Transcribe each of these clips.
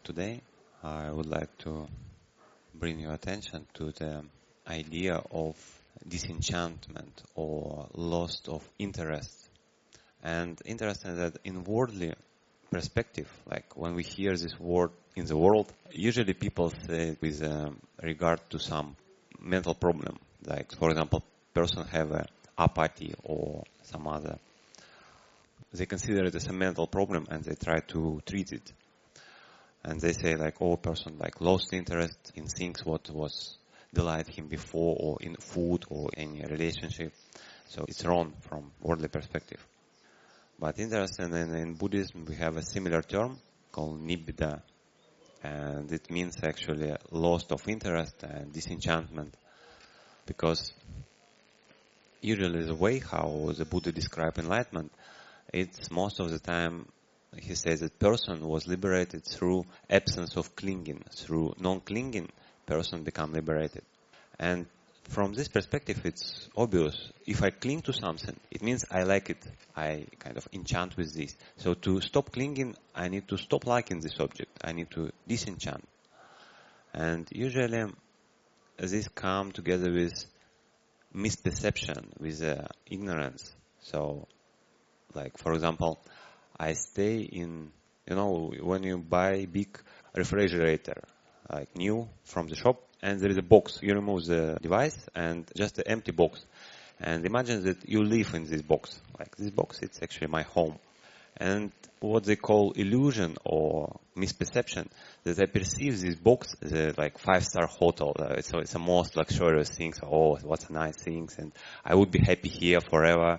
today, I would like to bring your attention to the idea of disenchantment or loss of interest. And interesting that in worldly perspective, like when we hear this word in the world, usually people say it with regard to some mental problem. Like, for example, person have a apathy or some other. They consider it as a mental problem and they try to treat it. And they say like, oh, person like lost interest in things what was delight him before, or in food or any relationship. So it's wrong from worldly perspective. But interesting, in Buddhism we have a similar term called nibbida, and it means actually loss of interest and disenchantment, because usually the way how the Buddha described enlightenment, it's most of the time he says that person was liberated through absence of clinging, through non-clinging person become liberated. And from this perspective, it's obvious. If I cling to something, it means I like it. I kind of enchant with this. So to stop clinging, I need to stop liking this object. I need to disenchant. And usually, this come together with misperception, with ignorance. So, like for example, I stay in, when you buy big refrigerator, like new from the shop, and there is a box. You remove the device and just an empty box. And imagine that you live in this box. Like this box, it's actually my home. And what they call illusion or misperception, that I perceive this box as a like 5-star hotel. So it's the most luxurious things. Oh, what's a nice things. And I would be happy here forever.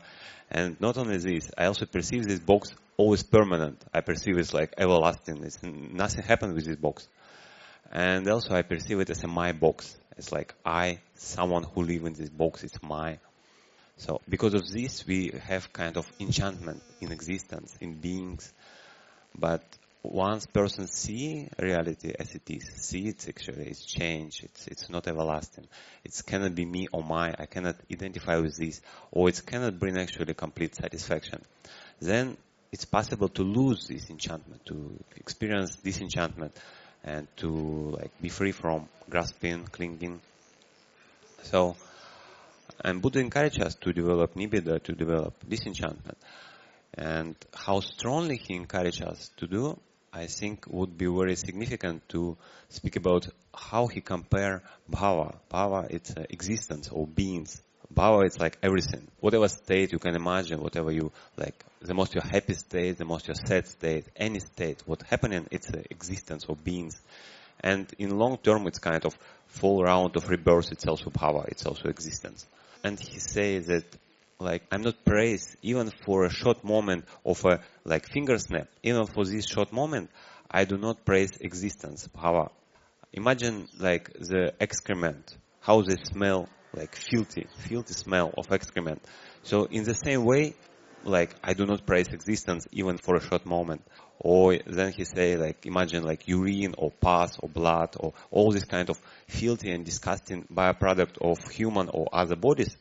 And not only this, I also perceive this box always permanent. I perceive it's like everlasting. Nothing happened with this box. And also I perceive it as a my box. It's like someone who live in this box, it's my. So because of this, we have kind of enchantment in existence, in beings. But once person see reality as it is, see it actually, it's change, it's not everlasting. It cannot be me or my, I cannot identify with this, or it cannot bring actually complete satisfaction. Then it's possible to lose this enchantment, to experience disenchantment, and to like be free from grasping, clinging. So, and Buddha encourages us to develop nibbida, to develop disenchantment. And how strongly he encourages us to do, I think would be very significant to speak about how he compare bhava. Bhava, it's existence or beings. Bhava, it's like everything. Whatever state you can imagine, whatever you like, the most your happy state, the most your sad state, any state, what's happening, it's existence or beings. And in long term, it's kind of full round of rebirth. It's also bhava, it's also existence. And he says that, like, I'm not praised even for a short moment of a like finger snap. Even for this short moment, I do not praise existence, bhava. Imagine like the excrement, how they smell, like filthy smell of excrement. So in the same way, like I do not praise existence even for a short moment. Or then he say like, imagine like urine or pus or blood or all this kind of filthy and disgusting byproduct of human or other bodies.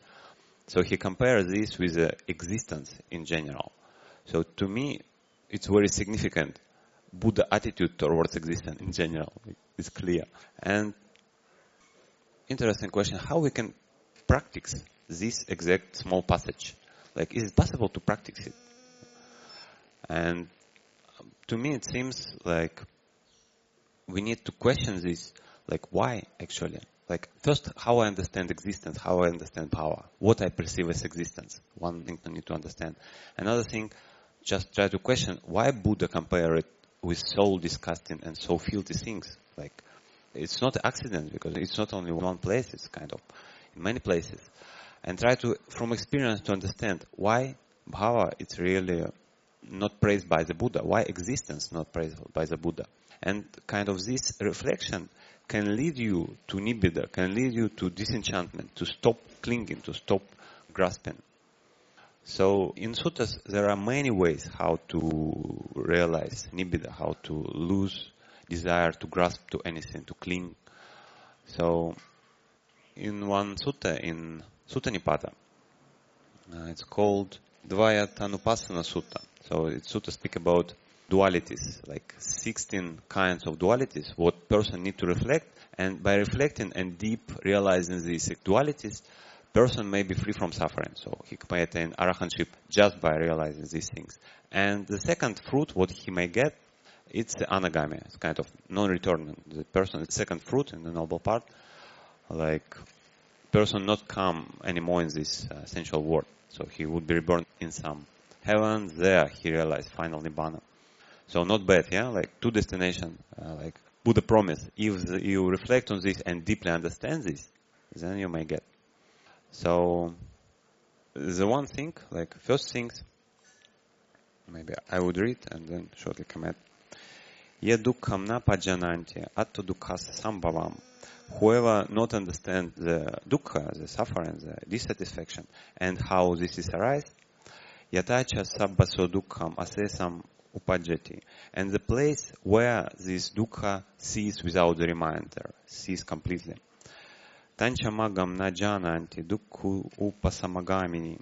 So he compares this with existence in general. So to me, it's very significant. Buddha attitude towards existence in general is clear. And interesting question, how we can practice this exact small passage? Like, is it possible to practice it? And to me, it seems like we need to question this, like, why actually? Like, first, how I understand existence, how I understand power, what I perceive as existence. One thing I need to understand. Another thing, just try to question why Buddha compare it with so disgusting and so filthy things. Like, it's not an accident, because it's not only one place, it's kind of in many places. And try to, from experience, to understand why bhava is really not praised by the Buddha, why existence not praised by the Buddha. And kind of this reflection can lead you to nibbida, can lead you to disenchantment, to stop clinging, to stop grasping. So in suttas, there are many ways how to realize nibbida, how to lose desire to grasp to anything, to cling. So in one sutta, in Sutta Nipata, it's called Dvaya tānupassanā sutta. So it's sutta speak about dualities, like 16 kinds of dualities, what person need to reflect. And by reflecting and deep realizing these dualities, person may be free from suffering. So he may attain arahantship just by realizing these things. And the second fruit, what he may get, it's the anagami. It's kind of non-return. The person's second fruit in the noble part, like person not come anymore in this sensual world. So he would be reborn in some heaven. There he realized final nibbana. So not bad, yeah? Like two destinations, like Buddha promised. If you reflect on this and deeply understand this, then you may get. So the one thing, like first things, maybe I would read and then shortly comment. Ye dukkham na pajananti atto dukkhasa sambhavam. Whoever not understand the dukkha, the suffering, the dissatisfaction, and how this is arise, yatacha sabbaso dukkham asesam upajjati. And the place where this dukkha cease without the reminder, cease completely. Tanchamagam na jananti dukkhu upasamagamini.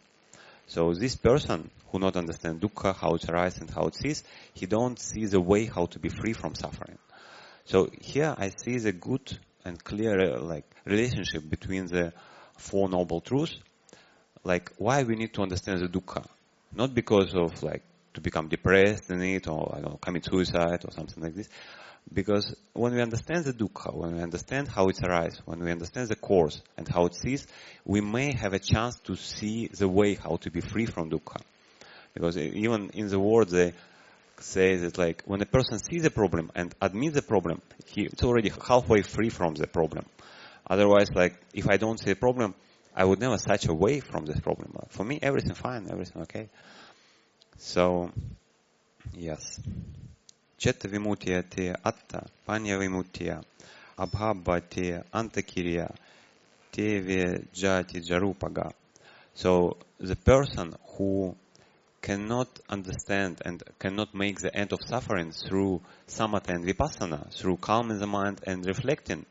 So this person who not understand dukkha, how it arises and how it ceases, he don't see the way how to be free from suffering. So here I see the good and clear like relationship between the Four Noble Truths. Like why we need to understand the dukkha. Not because of like to become depressed in it or I don't know, commit suicide or something like this. Because when we understand the dukkha, when we understand how it arises, when we understand the cause and how it ceases, we may have a chance to see the way how to be free from dukkha. Because even in the word they say that like when a person sees the problem and admits the problem, it's already halfway free from the problem. Otherwise, like if I don't see the problem, I would never search away from this problem. For me, everything fine, everything okay. So, yes. Chitta vimutya te atta, panya vimutya, abhabha te antakirya, te vejati jarupaga. So, the person who cannot understand and cannot make the end of suffering through samatha and vipassana, through calming the mind and reflecting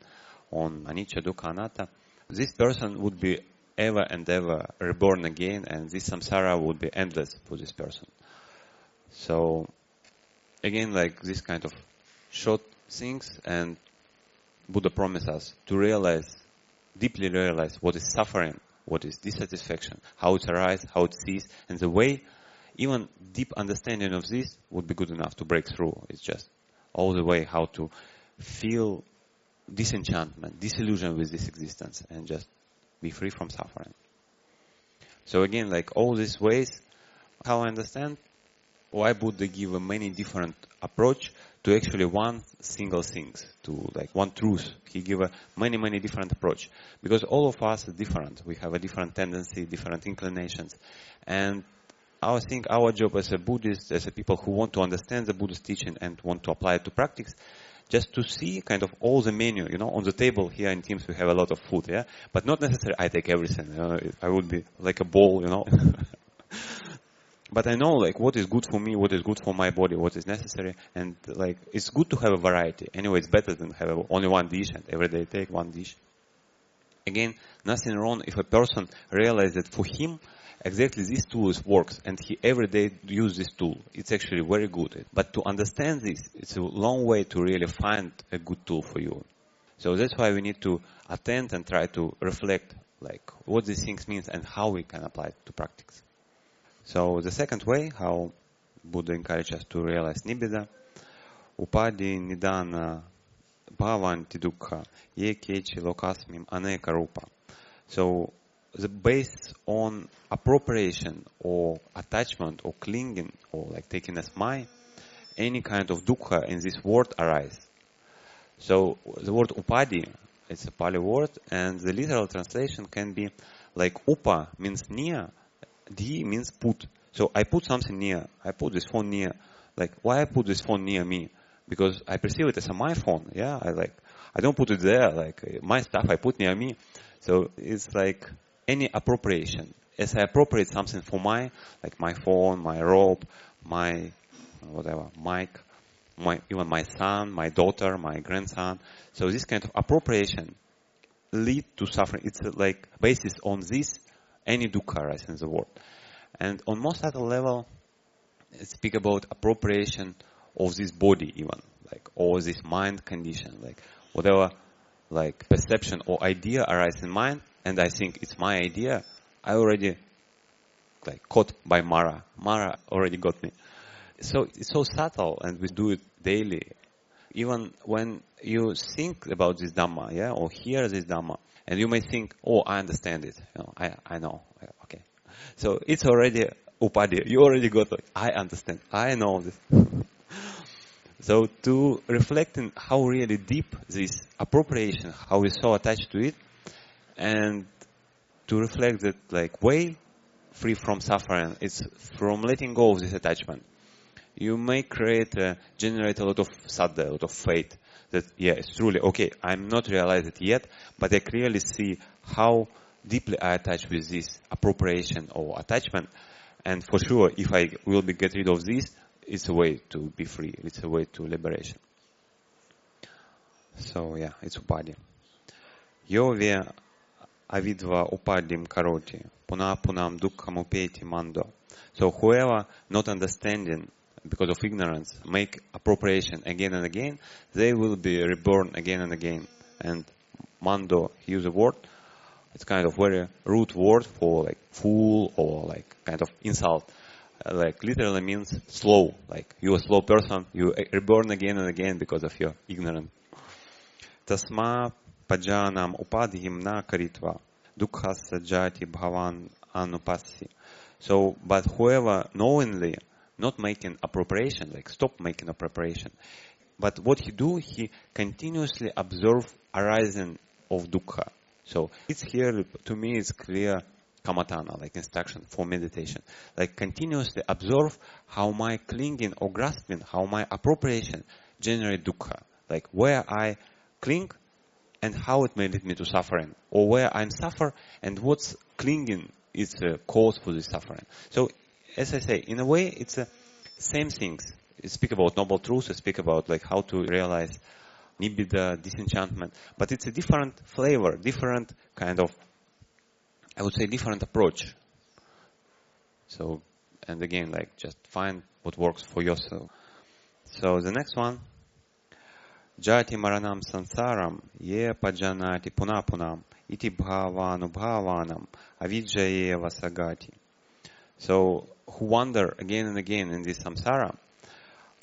on anicca, dukkha, anatta, this person would be ever and ever reborn again, and this samsara would be endless for this person. So, again, like this kind of short things, and Buddha promised us to realize, deeply realize what is suffering, what is dissatisfaction, how it arises, how it ceases, and the way, even deep understanding of this would be good enough to break through. It's just all the way how to feel disenchantment, disillusion with this existence, and just be free from suffering. So again, like all these ways, how I understand why Buddha give a many different approach to actually one single things, to like one truth. He give a many different approach. Because all of us are different. We have a different tendency, different inclinations. And I think our job as a Buddhist, as a people who want to understand the Buddhist teaching and want to apply it to practice, just to see kind of all the menu, on the table here in Teams we have a lot of food, yeah? But not necessarily I take everything, I would be like a bowl, But I know like what is good for me, what is good for my body, what is necessary, and like it's good to have a variety. Anyway, it's better than have only one dish and every day take one dish. Again, nothing wrong if a person realizes that for him exactly this tool works and he every day uses this tool. It's actually very good. But to understand this, it's a long way to really find a good tool for you. So that's why we need to attend and try to reflect like what these things mean and how we can apply it to practice. So the second way, how Buddha encourages us to realize nibbida, upadi nidana bhavanti dukkha, ye kechi lokasmim anicca rupa. So the based on appropriation or attachment or clinging or like taking as mine, any kind of dukkha in this world arise. So the word upadi, it's a Pali word, and the literal translation can be like upa means near, di means put. So I put something near. I put this phone near. Like why I put this phone near me? Because I perceive it as my phone. Yeah, I don't put it there. Like my stuff I put near me. So it's like any appropriation. As I appropriate something for like my phone, my robe, my whatever, mic, even my son, my daughter, my grandson. So this kind of appropriation lead to suffering. It's like basis on this, any dukkha arises in the world. And on most other level, it speak about appropriation of this body even, like, or this mind condition, like, whatever, like, perception or idea arises in mind, and I think it's my idea, I already, like, caught by Mara. Mara already got me. So it's so subtle, and we do it daily. Even when you think about this Dhamma, yeah, or hear this Dhamma, and you may think, oh, I understand it. I know. Okay. So it's already upadhi. You already got it. I understand. I know this. So to reflect in how really deep this appropriation, how we're so attached to it, and to reflect that, like, way free from suffering, it's from letting go of this attachment. You may generate a lot of saddha, a lot of faith, that, yeah, it's truly, okay, I'm not realized it yet, but I clearly see how deeply I attach with this appropriation or attachment, and for sure, if I will get rid of this, it's a way to be free, it's a way to liberation. So, yeah, it's upadhi. Yove avidva upadhim karoti, punah punam dukkham upeti mando. So whoever not understanding because of ignorance make appropriation again and again, they will be reborn again and again. And mando, he used a word, it's kind of very root word for like fool or like kind of insult. Like literally means slow, like you're a slow person, you reborn again and again because of your ignorance. Tasma pajanam upadhim na karitva dukkha jati bhavan anupassi. So, but whoever knowingly not making appropriation, like stop making appropriation, but what he do, he continuously observe arising of dukkha. So it's here, to me, it's clear kamatana, like instruction for meditation. Like continuously observe how my clinging or grasping, how my appropriation generate dukkha. Like where I cling and how it may lead me to suffering. Or where I'm suffer and what's clinging is a cause for this suffering. So as I say, in a way, it's the same things. You speak about noble truths, you speak about like how to realize nibbida, disenchantment, but it's a different flavor, different kind of, I would say, different approach. So, and again, like just find what works for yourself. So the next one, jati maranam samsaram ye pajanati punapunam iti bhavanubhavanam avidya vasagati. So, who wander again and again in this samsara,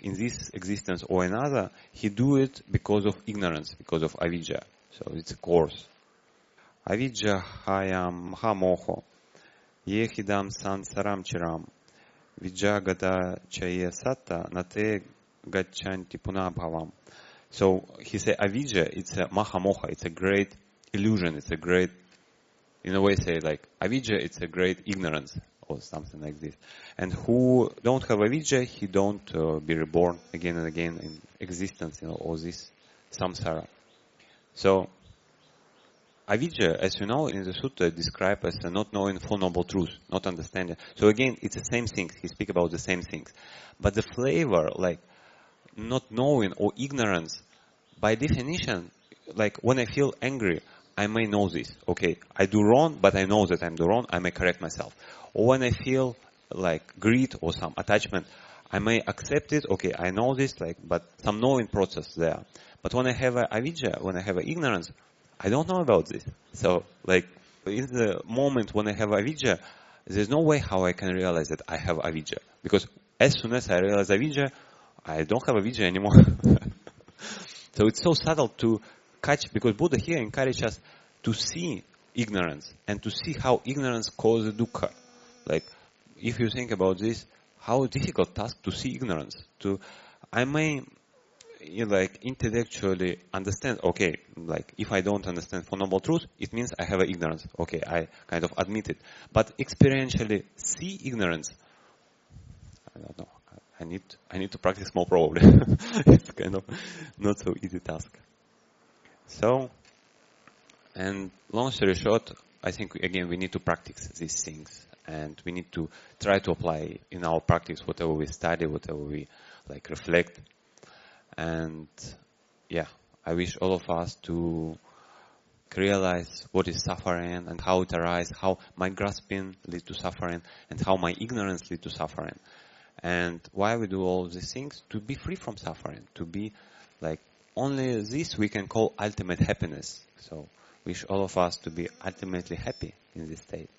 in this existence or another, he do it because of ignorance, because of avidya. So it's a course. Avidya hayam hamoho yehidam sansaram chiram vijagata chaye satta nate gachanti punabhavam. So he said avidya, it's a mahamoha, it's a great illusion, it's a great, in a way say like avidya, it's a great ignorance or something like this. And who don't have avidya, he don't be reborn again and again in existence, all this samsara. So avidya, as you know, in the sutta described as not knowing fournobletruths truth, not understanding. So again, it's the same things. He speak about the same things. But the flavor, like not knowing or ignorance, by definition, like when I feel angry, I may know this. Okay, I do wrong, but I know that I'm doing wrong. I may correct myself. Or when I feel like greed or some attachment, I may accept it. Okay, I know this, like, but some knowing process there. But when I have a avidya, when I have a ignorance, I don't know about this. So, like, in the moment when I have avidya, there's no way how I can realize that I have avidya. Because as soon as I realize avidya, I don't have avidya anymore. So it's so subtle to catch, because Buddha here encourages us to see ignorance and to see how ignorance causes dukkha. Like, if you think about this, how difficult task to see ignorance. I may, like, intellectually understand, okay, like, if I don't understand four truth, it means I have an ignorance. Okay, I kind of admit it. But experientially see ignorance, I don't know. I need to practice more probably. It's kind of not so easy task. So, and long story short, I think again we need to practice these things, and we need to try to apply in our practice whatever we study, whatever we like reflect. And yeah, I wish all of us to realize what is suffering and how it arises, how my grasping leads to suffering, and how my ignorance leads to suffering. And why we do all of these things? To be free from suffering, to be like, only this we can call ultimate happiness. So wish all of us to be ultimately happy in this state.